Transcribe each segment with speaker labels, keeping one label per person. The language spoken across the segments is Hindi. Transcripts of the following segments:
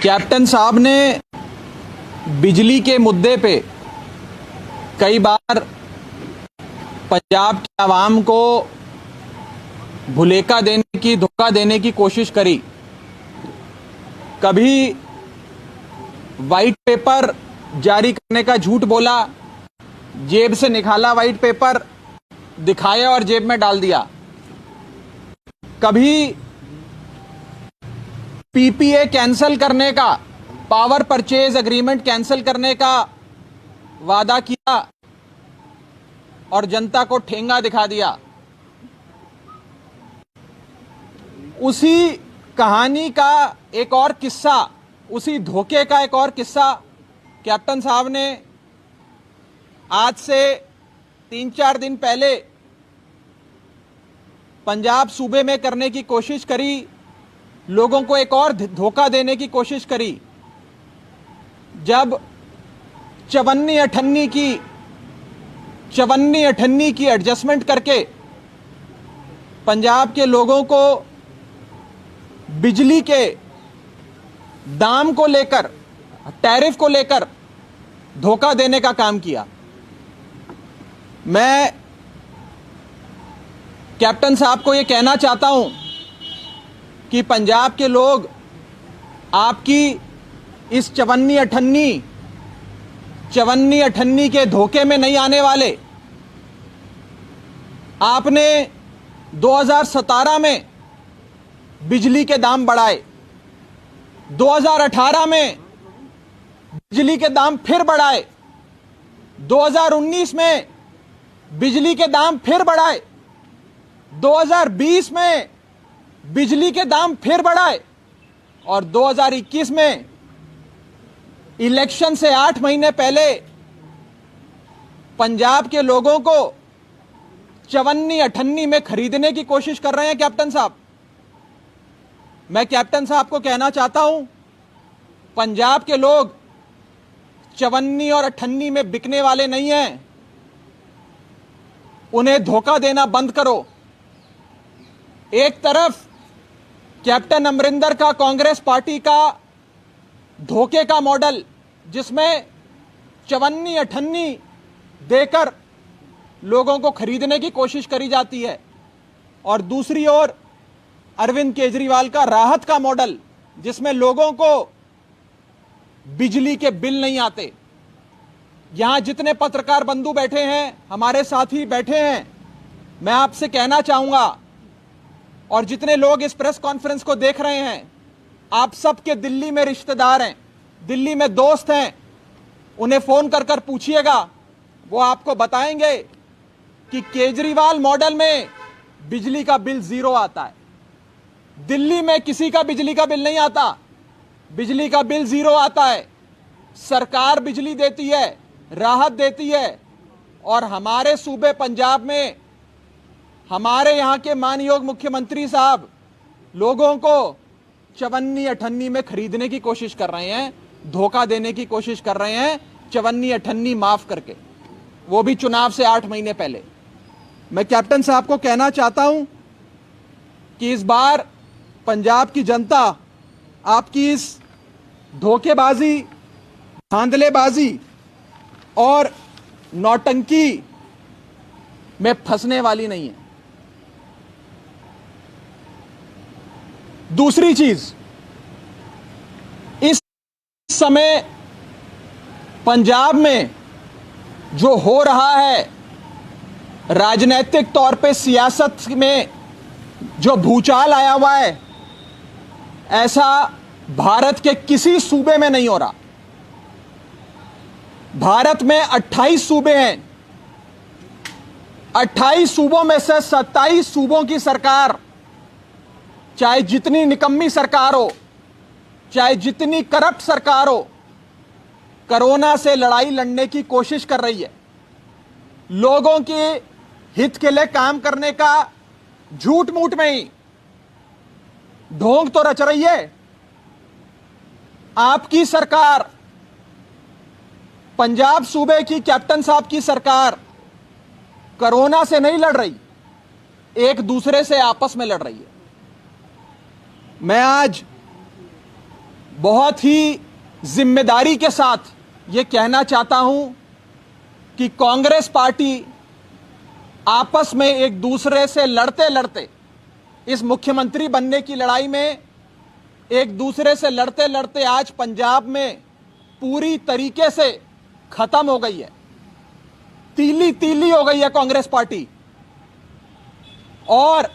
Speaker 1: कैप्टन साहब ने बिजली के मुद्दे पे कई बार पंजाब की आवाम को भुलेखा देने की, धोखा देने की कोशिश करी। कभी वाइट पेपर जारी करने का झूठ बोला, जेब से निकाला वाइट पेपर, दिखाया और जेब में डाल दिया। कभी पीपीए कैंसिल करने का, पावर परचेज एग्रीमेंट कैंसिल करने का वादा किया और जनता को ठेंगा दिखा दिया। उसी कहानी का एक और किस्सा, उसी धोखे का एक और किस्सा कैप्टन साहब ने आज से 3-4 दिन पहले पंजाब सूबे में करने की कोशिश करी। लोगों को एक और धोखा देने की कोशिश करी। जब 54-58 की एडजस्टमेंट करके पंजाब के लोगों को बिजली के दाम को लेकर, टैरिफ को लेकर धोखा देने का काम किया। मैं कैप्टन साहब को यह कहना चाहता हूं कि पंजाब के लोग आपकी इस 54-58 के धोखे में नहीं आने वाले। आपने 2017 में बिजली के दाम बढ़ाए, 2018 में बिजली के दाम फिर बढ़ाए, 2019 में बिजली के दाम फिर बढ़ाए, 2020 में बिजली के दाम फिर बढ़ाए और 2021 में इलेक्शन से 8 महीने पहले पंजाब के लोगों को 54-58 में खरीदने की कोशिश कर रहे हैं कैप्टन साहब। मैं कैप्टन साहब को कहना चाहता हूं, पंजाब के लोग 54 और 58 में बिकने वाले नहीं हैं। उन्हें धोखा देना बंद करो। एक तरफ कैप्टन अमरिंदर का कांग्रेस पार्टी का धोखे का मॉडल, जिसमें 54-58 देकर लोगों को खरीदने की कोशिश करी जाती है, और दूसरी ओर अरविंद केजरीवाल का राहत का मॉडल, जिसमें लोगों को बिजली के बिल नहीं आते। यहां जितने पत्रकार बंधु बैठे हैं, हमारे साथी बैठे हैं, मैं आपसे कहना चाहूंगा, और जितने लोग इस प्रेस कॉन्फ्रेंस को देख रहे हैं, आप सबके दिल्ली में रिश्तेदार हैं, दिल्ली में दोस्त हैं, उन्हें फोन कर कर पूछिएगा। वो आपको बताएंगे कि केजरीवाल मॉडल में बिजली का बिल 0 आता है। दिल्ली में किसी का बिजली का बिल नहीं आता, बिजली का बिल 0 आता है। सरकार बिजली देती है, राहत देती है, और हमारे सूबे पंजाब में हमारे यहां के मानयोग मुख्यमंत्री साहब लोगों को 54-58 में खरीदने की कोशिश कर रहे हैं, धोखा देने की कोशिश कर रहे हैं, 54-58 माफ करके, वो भी चुनाव से 8 महीने पहले। मैं कैप्टन साहब को कहना चाहता हूं कि इस बार पंजाब की जनता आपकी इस धोखेबाजी, धांधलेबाजी और नौटंकी में फंसने वाली नहीं है। दूसरी चीज, इस समय पंजाब में जो हो रहा है, राजनीतिक तौर पे सियासत में जो भूचाल आया हुआ है, ऐसा भारत के किसी सूबे में नहीं हो रहा। भारत में 28 सूबे हैं, 28 सूबों में से 27 सूबों की सरकार, चाहे जितनी निकम्मी सरकार हो, चाहे जितनी करप्ट सरकार हो, कोरोना से लड़ाई लड़ने की कोशिश कर रही है। लोगों के हित के लिए काम करने का झूठ मूठ में ही ढोंग तो रच रही है। आपकी सरकार, पंजाब सूबे की कैप्टन साहब की सरकार कोरोना से नहीं लड़ रही, एक दूसरे से आपस में लड़ रही है। मैं आज बहुत ही जिम्मेदारी के साथ ये कहना चाहता हूं कि कांग्रेस पार्टी आपस में एक दूसरे से लड़ते लड़ते, इस मुख्यमंत्री बनने की लड़ाई में एक दूसरे से लड़ते लड़ते आज पंजाब में पूरी तरीके से खत्म हो गई है। तीली तीली हो गई है कांग्रेस पार्टी। और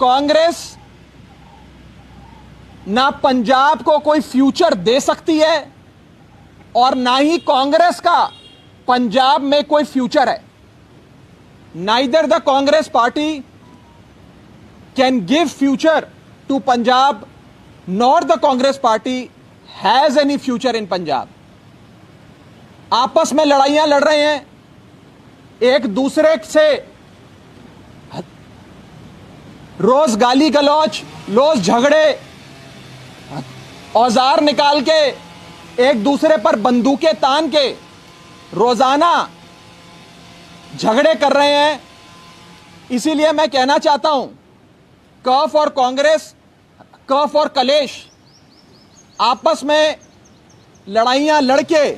Speaker 1: कांग्रेस ना पंजाब को कोई फ्यूचर दे सकती है और ना ही कांग्रेस का पंजाब में कोई फ्यूचर है। Neither the Congress party can give future to Punjab nor the Congress party has any future in Punjab. आपस में लड़ाइयां लड़ रहे हैं, एक दूसरे से रोज गाली गलौज, रोज झगड़े, औजार निकाल के एक दूसरे पर बंदूकें तान के रोजाना झगड़े कर रहे हैं। इसीलिए मैं कहना चाहता हूं, क फॉर कांग्रेस, क फॉर कलेश। आपस में लड़ाइयां लड़के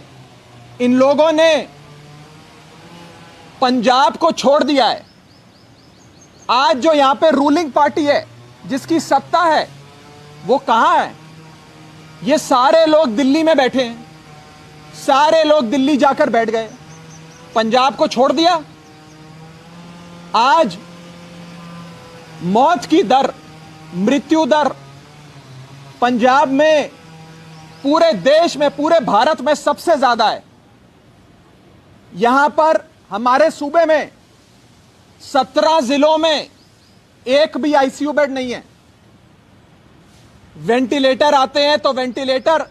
Speaker 1: इन लोगों ने पंजाब को छोड़ दिया है। आज जो यहां पे रूलिंग पार्टी है, जिसकी सत्ता है, वो कहां है? ये सारे लोग दिल्ली में बैठे हैं, सारे लोग दिल्ली जाकर बैठ गए, पंजाब को छोड़ दिया। आज मौत की दर, मृत्यु दर पंजाब में पूरे देश में, पूरे भारत में सबसे ज्यादा है। यहां पर हमारे सूबे में 17 जिलों में एक भी आईसीयू बेड नहीं है। वेंटिलेटर आते हैं तो वेंटिलेटर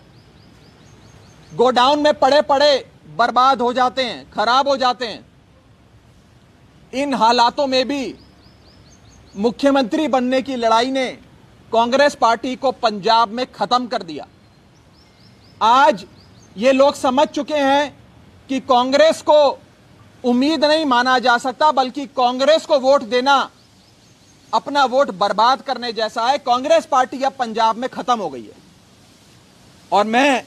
Speaker 1: गोडाउन में पड़े पड़े बर्बाद हो जाते हैं, खराब हो जाते हैं। इन हालातों में भी मुख्यमंत्री बनने की लड़ाई ने कांग्रेस पार्टी को पंजाब में खत्म कर दिया। आज ये लोग समझ चुके हैं कि कांग्रेस को उम्मीद नहीं माना जा सकता, बल्कि कांग्रेस को वोट देना अपना वोट बर्बाद करने जैसा है। कांग्रेस पार्टी अब पंजाब में खत्म हो गई है और मैं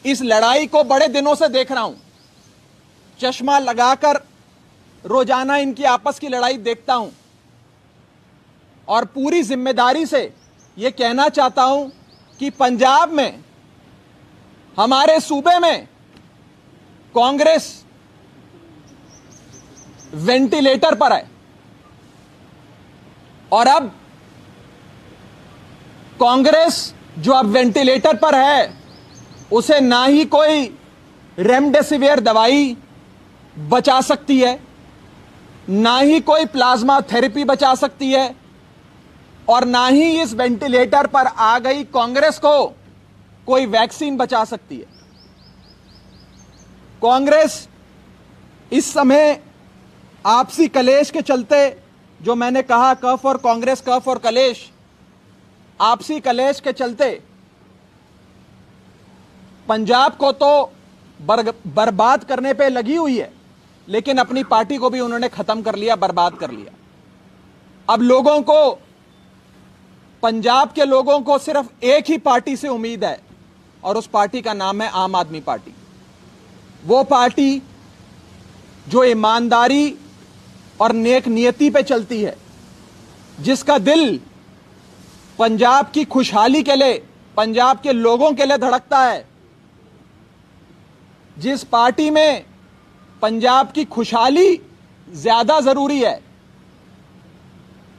Speaker 1: इस लड़ाई को बड़े दिनों से देख रहा हूं। चश्मा लगाकर रोजाना इनकी आपस की लड़ाई देखता हूं और पूरी जिम्मेदारी से यह कहना चाहता हूं कि पंजाब में, हमारे सूबे में कांग्रेस वेंटिलेटर पर है और अब कांग्रेस जो अब वेंटिलेटर पर है, उसे ना ही कोई रेमडेसिविर दवाई बचा सकती है, ना ही कोई प्लाज्मा थेरेपी बचा सकती है और ना ही इस वेंटिलेटर पर आ गई कांग्रेस को कोई वैक्सीन बचा सकती है। कांग्रेस इस समय आपसी कलेश के चलते, जो मैंने कहा क फॉर कांग्रेस, क फॉर कलेश, आपसी कलेश के चलते पंजाब को तो बर्बाद करने पे लगी हुई है, लेकिन अपनी पार्टी को भी उन्होंने खत्म कर लिया, बर्बाद कर लिया। अब लोगों को, पंजाब के लोगों को सिर्फ एक ही पार्टी से उम्मीद है और उस पार्टी का नाम है आम आदमी पार्टी। वो पार्टी जो ईमानदारी और नेक नियति पे चलती है, जिसका दिल पंजाब की खुशहाली के लिए, पंजाब के लोगों के लिए धड़कता है, जिस पार्टी में पंजाब की खुशहाली ज्यादा जरूरी है,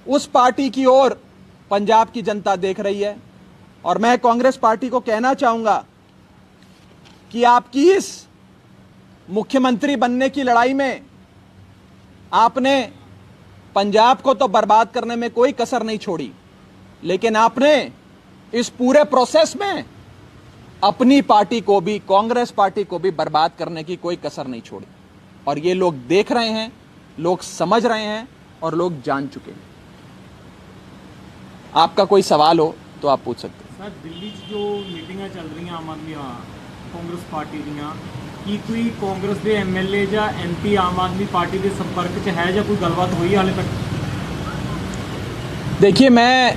Speaker 1: उस पार्टी की ओर पंजाब की जनता देख रही है। और मैं कांग्रेस पार्टी को कहना चाहूंगा कि आपकी इस मुख्यमंत्री बनने की लड़ाई में आपने पंजाब को तो बर्बाद करने में कोई कसर नहीं छोड़ी, लेकिन आपने इस पूरे प्रोसेस में अपनी पार्टी को भी, कांग्रेस पार्टी को भी बर्बाद करने की कोई कसर नहीं छोड़ी। और ये लोग देख रहे हैं, लोग समझ रहे हैं और लोग जान चुके हैं। आपका कोई सवाल हो तो आप पूछ सकते हैं।
Speaker 2: सर, दिल्ली जो मीटिंगां चल रही आम आदमी कांग्रेस पार्टी दियां, की कोई कांग्रेस के MLA या MP आम आदमी पार्टी के संपर्क च है या कोई गलबात हुई हाले तक?
Speaker 1: देखिए, मैं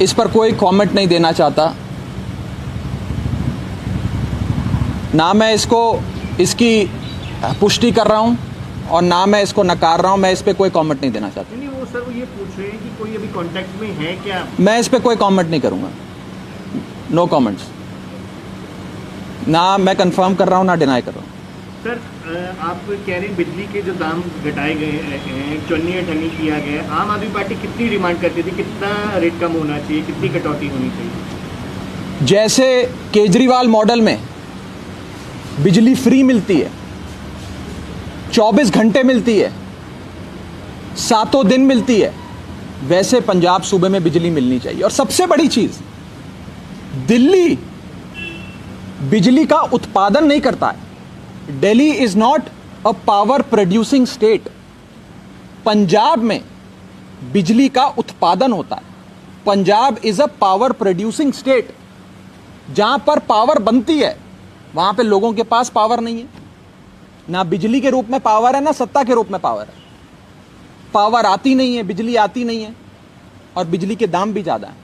Speaker 1: इस पर कोई कमेंट नहीं देना चाहता, ना मैं इसकी पुष्टि कर रहा हूं और ना मैं इसको नकार रहा हूं। मैं इस पर कोई कमेंट नहीं देना चाहता।
Speaker 3: नहीं, वो सर वो ये पूछ रहे हैं कि कोई अभी कांटेक्ट में है क्या?
Speaker 1: मैं इस पर कोई कमेंट नहीं करूंगा, नो कमेंट्स। ना मैं कंफर्म कर रहा हूं ना डिनाई कर रहा हूं।
Speaker 3: सर आप कह रहे हैं बिजली के जो दाम घटाए गए हैं, चुन्नी अठन्नी किया गया है, आम आदमी पार्टी कितनी डिमांड करती थी, कितना रेट कम होना चाहिए, कितनी कटौती होनी चाहिए?
Speaker 1: जैसे केजरीवाल मॉडल में बिजली फ्री मिलती है, 24 घंटे मिलती है, 7 दिन मिलती है, वैसे पंजाब सूबे में बिजली मिलनी चाहिए। और सबसे बड़ी चीज, दिल्ली बिजली का उत्पादन नहीं करता है। Delhi is not a power producing state. Punjab में बिजली का उत्पादन होता है। Punjab is a power producing state. जहां पर पावर बनती है वहां पे लोगों के पास पावर नहीं है, ना बिजली के रूप में पावर है, ना सत्ता के रूप में पावर है। पावर आती नहीं है, बिजली आती नहीं है, और बिजली के दाम भी ज्यादा है,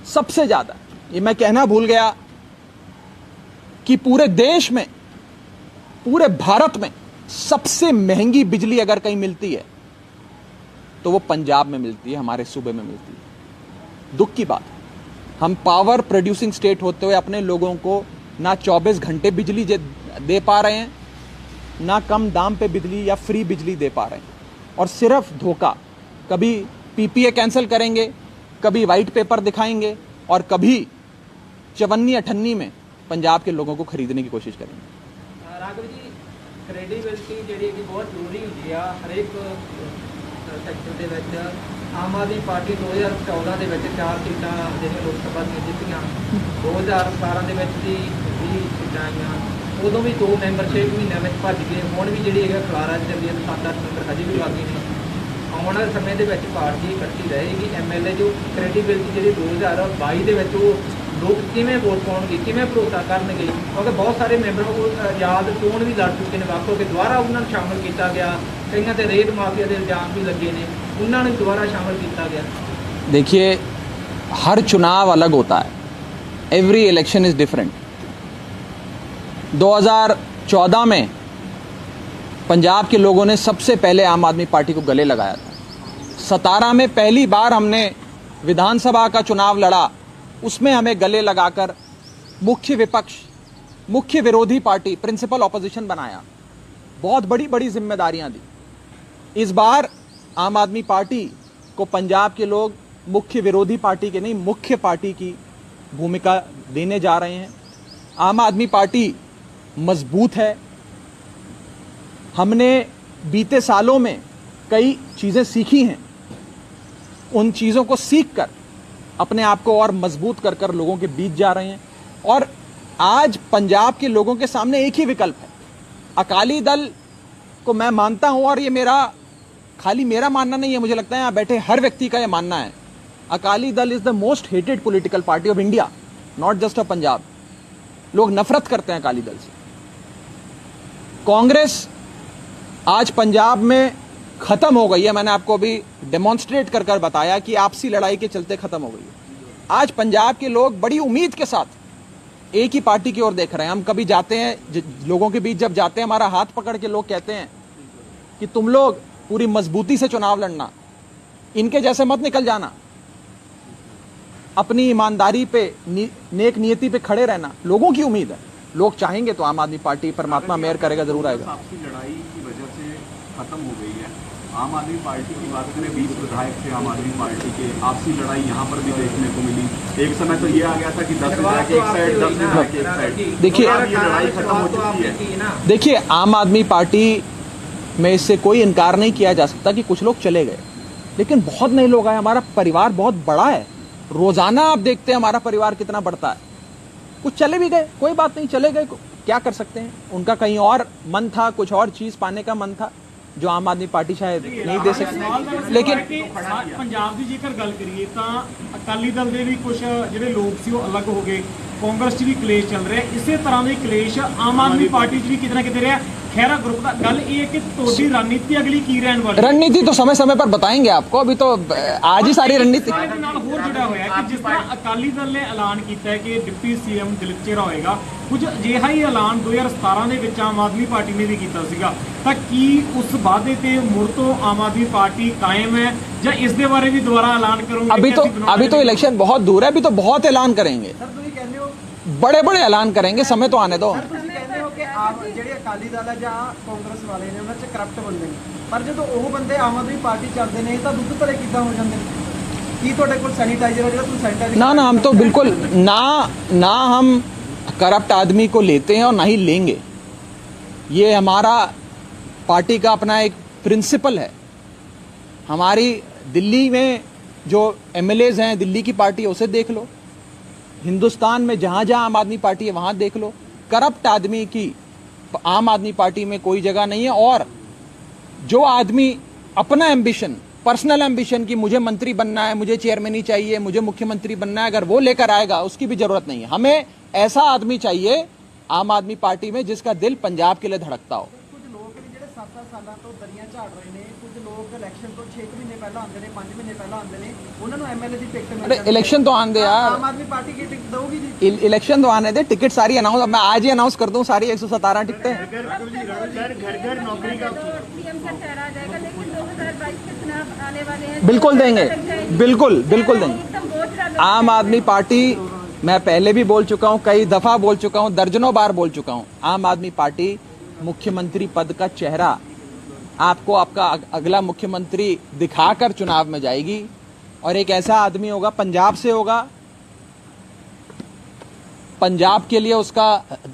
Speaker 1: सबसे ज्यादा। ये मैं कहना भूल गया कि पूरे देश में, पूरे भारत में सबसे महंगी बिजली अगर कहीं मिलती है तो वो पंजाब में मिलती है, हमारे सूबे में मिलती है। दुख की बात है, हम पावर प्रोड्यूसिंग स्टेट होते हुए अपने लोगों को ना 24 घंटे बिजली दे पा रहे हैं, ना कम दाम पे बिजली या फ्री बिजली दे पा रहे हैं। और सिर्फ धोखा, कभी पीपीए कैंसिल करेंगे, कभी वाइट पेपर दिखाएंगे, और कभी चवन्नी अठन्नी में पंजाब के लोगों को खरीदने की कोशिश करेंगे।
Speaker 4: राघव जी, क्रेडिबिलिटी ਜਿਹੜੀ ਕਿ ਬਹੁਤ ਜ਼ਰੂਰੀ ਹੁੰਦੀ ਆ ਹਰੇਕ ਸੈਕਟਰ ਦੇ ਵਿੱਚ। ਆਮ ਆਦਮੀ ਪਾਰਟੀ 2014 ਦੇ ਵਿੱਚ 4 ਸੀਟਾਂ ਜਿਹੜੀਆਂ ਲੋਕ ਸਭਾ ਦੀਆਂ ਜਿੱਤੀਆਂ, 2017 ਦੇ ਵਿੱਚ ਵੀ 20 ਸੀਟਾਂ ਆਈਆਂ, ਉਦੋਂ ਵੀ 2 ਮੈਂਬਰ 6 ਮਹੀਨਿਆਂ ਵਿੱਚ ਭੱਜ ਗਏ। ਹੁਣ ਵੀ ਜਿਹੜੀ ਹੈਗਾ ਖਲਾਰਾ ਚੱਲਦੀ ਹੈ, 7-8 ਮੈਂਬਰ ਹਜੇ ਵੀ ਬਾਕੀ ਨੇ। ਆਉਣ ਵਾਲੇ ਸਮੇਂ ਦੇ ਵਿੱਚ ਪਾਰਟੀ ਇਕੱਠੀ ਰਹੇਗੀ। ਐਮਐਲਏ ਜੋ ਕ੍ਰੈਡੀਬਿਲਿਟੀ ਜਿਹੜੀ 2022 ਦੇ ਵਿੱਚ ਉਹ ਲੋਕ ਕਿਵੇਂ ਵੋਟ ਪਾਉਣਗੇ, ਕਿਵੇਂ ਭਰੋਸਾ ਕਰਨਗੇ, ਕਿਉਂਕਿ ਬਹੁਤ ਸਾਰੇ ਮੈਂਬਰਾਂ ਕੋਲ ਆਜ਼ਾਦ ਚੋਣ ਵੀ ਲੜ ਚੁੱਕੇ ਨੇ ਵੱਖ ਹੋ ਕੇ, ਦੁਬਾਰਾ ਉਹਨਾਂ ਨੂੰ ਸ਼ਾਮਲ ਕੀਤਾ ਗਿਆ। ਕਈਆਂ ਤੇ ਰੇਡ ਮਾਫੀਆ ਦੇ ਇਲਜ਼ਾਮ ਵੀ ਲੱਗੇ ਨੇ, ਉਹਨਾਂ ਨੂੰ ਦੁਬਾਰਾ ਸ਼ਾਮਲ ਕੀਤਾ ਗਿਆ।
Speaker 1: देखिए, हर चुनाव अलग होता है, एवरी इलेक्शन इज डिफरेंट। 2014 में पंजाब के लोगों ने सबसे पहले आम आदमी पार्टी को गले लगाया था। 17 में पहली बार हमने विधानसभा का चुनाव लड़ा, उसमें हमें गले लगाकर मुख्य विपक्ष, मुख्य विरोधी पार्टी, प्रिंसिपल ऑपोजिशन बनाया, बहुत बड़ी बड़ी जिम्मेदारियां दी। इस बार आम आदमी पार्टी को पंजाब के लोग मुख्य विरोधी पार्टी के नहीं, मुख्य पार्टी की भूमिका देने जा रहे हैं। आम आदमी पार्टी मजबूत है। हमने बीते सालों में कई चीजें सीखी हैं, उन चीजों को सीखकर अपने आप को और मजबूत कर कर लोगों के बीच जा रहे हैं। और आज पंजाब के लोगों के सामने एक ही विकल्प है। अकाली दल को मैं मानता हूं, और ये खाली मेरा मानना नहीं है, मुझे लगता है यहां बैठे हर व्यक्ति का यह मानना है, Akali Dal is the most hated political party of India, not just of Punjab. लोग नफरत करते हैं अकाली दल से। कांग्रेस आज पंजाब में खत्म हो गई है। मैंने आपको अभी डेमोन्स्ट्रेट कर कर बताया कि आपसी लड़ाई के चलते खत्म हो गई है। आज पंजाब के लोग बड़ी उम्मीद के साथ एक ही पार्टी की ओर देख रहे हैं। हम कभी जाते हैं, लोगों के बीच जब जाते हैं, हमारा हाथ पकड़ के लोग कहते हैं कि तुम लोग पूरी मजबूती से चुनाव लड़ना, इनके जैसे मत निकल जाना, अपनी ईमानदारी पे, नेक नियति पे खड़े रहना। लोगों की उम्मीद है, लोग चाहेंगे तो आम आदमी पार्टी, परमात्मा मेहर करेगा, जरूर आएगा।
Speaker 5: आपसी लड़ाई की वजह से खत्म हो गई है। आम आदमी पार्टी की बात करें, 20 विधायक थे आम आदमी पार्टी के, आपसी लड़ाई यहाँ पर भी देखने को मिली। एक समय तो ये आ गया था कि 10 विधायक एक साइड, 10 विधायक एक साइड।
Speaker 1: देखिए,
Speaker 5: ये लड़ाई खत्म हो चुकी है।
Speaker 1: देखिए, आम आदमी पार्टी में इससे कोई इनकार नहीं किया जा सकता कि कुछ लोग चले गए, लेकिन बहुत नए लोग आए। हमारा परिवार बहुत बड़ा है, रोजाना आप देखते हैं हमारा परिवार कितना बढ़ता है। कुछ चले भी गए, कोई बात नहीं, चले गए, क्या कर सकते हैं। उनका कहीं और मन था, कुछ और चीज पाने का मन था जो आम आदमी पार्टी शायद नहीं दे सकती। लेकिन
Speaker 2: पंजाब की जेकर गल करिए तो अकाली दल के भी कुछ ਜਿਹੜੇ ਲੋਕ ਸੀ ਉਹ ਅਲੱਗ ਹੋ ਗਏ, ਕਾਂਗਰਸ 'ਚ ਵੀ ਕਲੇਸ਼ ਚੱਲ ਰਿਹਾ, ਇਸੇ ਤਰ੍ਹਾਂ ਦੇ ਕਲੇਸ਼ ਆਮ ਆਦਮੀ ਪਾਰਟੀ 'ਚ ਵੀ ਕਿਤੇ ਨਾ ਕਿਤੇ ਰਿਹਾ। ਖੈਰਾ ग्रुप का गल ये है कि ਤੁਹਾਡੀ रणनीति अगली की रहने वाली
Speaker 1: रणनीति तो समय समय पर बताएंगे आपको, अभी तो आज ही सारी रणनीति
Speaker 2: ਇਹਦੇ ਨਾਲ ਹੋਰ ਜੁੜਿਆ ਹੋਇਆ ਹੈ ਕਿ ਜਿਸ ਤਰ੍ਹਾਂ ਅਕਾਲੀ ਦਲ ਨੇ ਐਲਾਨ ਕੀਤਾ ਹੈ ਕਿ ਡਿਪਟੀ ਸੀਐਮ ਦਲੀਪ ਚੇਹਰਾ ਹੋਏਗਾ, ਕੁਝ ਅਜਿਹਾ ਹੀ ਐਲਾਨ 2017 ਦੇ ਵਿੱਚ ਆਮ ਆਦਮੀ ਪਾਰਟੀ ਨੇ ਵੀ ਕੀਤਾ ਸੀਗਾ, ਤਾਂ ਕੀ ਉਸ ਵਾਅਦੇ ਤੇ ਮੁੜ ਤੋਂ ਆਮ ਆਦਮੀ ਪਾर्टी ਕਾਇਮ ਹੈ ਜਾਂ ਇਸ ਦੇ ਬਾਰੇ ਵੀ ਦੁਬਾਰਾ ਐਲਾਨ ਕਰੋਗੇ?
Speaker 1: अभी तो इलेक्शन बहुत दूर है, अभी तो बहुत ऐलान करेंगे, बड़े बड़े ऐलान करेंगे, समय तो आने दो।
Speaker 6: ਤੁਸੀਂ ਕਹਿੰਦੇ ਹੋ ਕਿ ਆਪ ਜਿਹੜੇ ਅਕਾਲੀ ਦਲ ਹੈ ਜਾਂ ਕਾਂਗਰਸ ਵਾਲੇ ਨੇ ਉਹਨਾਂ 'ਚ ਕਰਪਟ ਬੰਦੇ ਨੇ, ਪਰ ਜਦੋਂ ਉਹ ਬੰਦੇ ਆਮ ਆਦਮੀ ਪਾਰਟੀ ਚੱਲਦੇ ਨੇ ਤਾਂ ਦੁੱਧ ਭਲੇ ਕਿੱਦਾਂ ਹੋ ਜਾਂਦੇ ਨੇ? ਕੀ ਤੁਹਾਡੇ ਕੋਲ ਸੈਨੀਟਾਈਜ਼ਰ ਹੈ ਜਿਹੜਾ ਤੁਸੀਂ ਸੈਨੀਟਾਈਜ਼ਰ?
Speaker 1: ना हम तो बिल्कुल ना हम करप्ट आदमी को लेते हैं और ना ही लेंगे। ये हमारा पार्टी का अपना एक प्रिंसिपल है। हमारी दिल्ली में जो एमएलएज हैं, दिल्ली की पार्टी है, उसे देख लो, हिंदुस्तान में जहां जहां आम आदमी पार्टी है वहां देख लो, करप्ट आदमी की आम आदमी पार्टी में कोई जगह नहीं है। और जो आदमी अपना एम्बिशन, पर्सनल एम्बिशन की मुझे मंत्री बनना है, मुझे चेयरमैन ही चाहिए, मुझे मुख्यमंत्री बनना है, अगर वो लेकर आएगा उसकी भी जरूरत नहीं है। हमें ऐसा आदमी चाहिए आम आदमी पार्टी में जिसका दिल पंजाब के लिए धड़कता हो।
Speaker 6: ਕੁਝ ਲੋਕ ਨੇ ਜਿਹੜੇ 7-7 ਸਾਲਾਂ ਤੋਂ ਦਰੀਆਂ ਝਾੜ ਰਹੇ ਨੇ, ਕੁਝ ਲੋਕ ਇਲੈਕਸ਼ਨ ਤੋਂ 6 ਮਹੀਨੇ ਪਹਿਲਾਂ ਆਉਂਦੇ ਨੇ, 5 ਮਹੀਨੇ ਪਹਿਲਾਂ ਆਉਂਦੇ ਨੇ, ਉਹਨਾਂ ਨੂੰ ਐਮਐਲਏ ਦੀ ਟਿਕਟ ਮਿਲ
Speaker 1: अरे
Speaker 6: ਜਾਂਦੀ है।
Speaker 1: इलेक्शन तो आने दे यार,
Speaker 6: आम आदमी पार्टी की टिकट दोगी जी?
Speaker 1: इलेक्शन तो आने दे, टिकट सारी अनाउंस, मैं आज ही अनाउंस कर दूं सारी 117 टिकटें।
Speaker 3: सर घर घर नौकरी का
Speaker 7: पीएम का ठहरा जाएगा, लेकिन 2022 के चुनाव आने वाले हैं।
Speaker 1: बिल्कुल देंगे, बिल्कुल देंगे।
Speaker 7: एकदम वोट डालो।
Speaker 1: आम आदमी पार्टी, मैं पहले भी बोल चुका हूं, कई दफा बोल चुका हूं, दर्जनों बार बोल चुका हूं, आम आदमी पार्टी मुख्यमंत्री पद का चेहरा आपको आपका अगला मुख्यमंत्री दिखाकर चुनाव में जाएगी। और एक ऐसा आदमी होगा, पंजाब से होगा, पंजाब के लिए उसका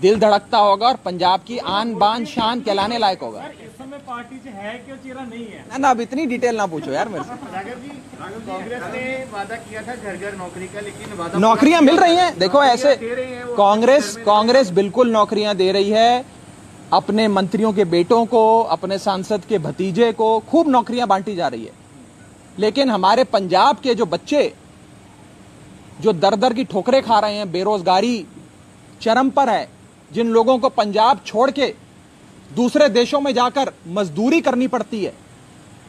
Speaker 1: दिल धड़कता होगा और पंजाब की आन बान शान कहलाने लायक होगा।
Speaker 2: इस समय पार्टी 'ਚ है क्यों चेहरा नहीं है?
Speaker 1: ना अब इतनी डिटेल ना पूछो यार मेरे से।
Speaker 3: राघव जी, कांग्रेस ने वादा किया था घर घर नौकरी का, लेकिन वादा
Speaker 1: नौकरियां मिल रही हैं, देखो ऐसे
Speaker 3: दे रही हैं वो।
Speaker 1: कांग्रेस बिल्कुल नौकरियां दे रही है, अपने मंत्रियों के बेटों को, अपने सांसद के भतीजे को खूब नौकरियां बांटी जा रही है। लेकिन हमारे पंजाब के जो बच्चे जो दर दर की ठोकरें खा रहे हैं, बेरोजगारी चरम पर है, जिन लोगों को पंजाब छोड़ के दूसरे देशों में जाकर मजदूरी करनी पड़ती है,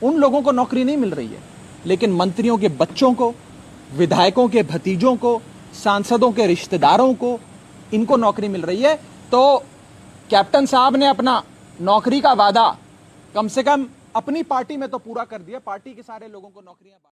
Speaker 1: उन लोगों को नौकरी नहीं मिल रही है। लेकिन मंत्रियों के बच्चों को, विधायकों के भतीजों को, सांसदों के रिश्तेदारों को, इनको नौकरी मिल रही है। तो कैप्टन साहब ने अपना नौकरी का वादा कम से कम अपनी पार्टी में तो पूरा कर दिया, पार्टी के सारे लोगों को नौकरियां